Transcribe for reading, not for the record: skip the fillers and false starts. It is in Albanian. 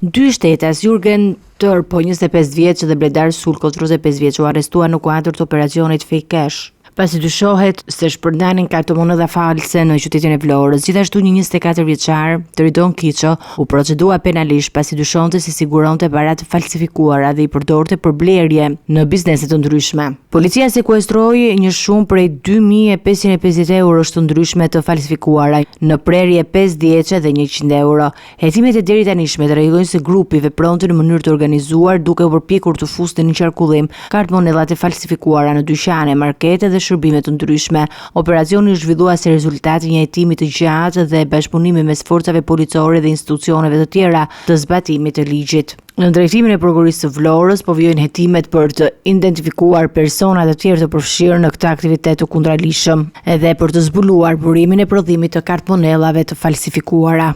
Dy shtetas, Jurgen Tërpo, 25 vjeç dhe Bledar Sulko, 35 vjeç, u arrestuan në kuadër të operacionit Fake Cash, pasi dyshohet se shpërndanin kartomoneda false në qytetin e Vlorës. Gjithashtu një 24 vjeçar, Tridon Kiço, u procedua penalisht pasi dyshonte se siguronte para të falsifikuara dhe i përdorte për blerje në biznese të ndryshme. Policia sekuestroi një shumë prej 2550 eurosh të ndryshme të falsifikuara në prerje 5 djeçe dhe 100 euro. Hetimet e deri tanishme tregojnë se grupi vepronte në mënyrë të organizuar duke u përpjekur të fuste në qarkullim kartomonedat e falsifikuara në dyqane, markete dhe shërbime të ndryshme. Operacioni u zhvillua si rezultat një hetimi të gjatë dhe bashkëpunimi mes forcave policore dhe institucioneve të tjera të zbatimit të ligjit. Në drejtimin e prokurisë së Vlorës po vijojnë hetimet për të identifikuar persona të tjerë të përfshirë në këtë aktivitet të kundralishëm edhe për të zbuluar burimin e prodhimit të kartmonedhave të falsifikuara.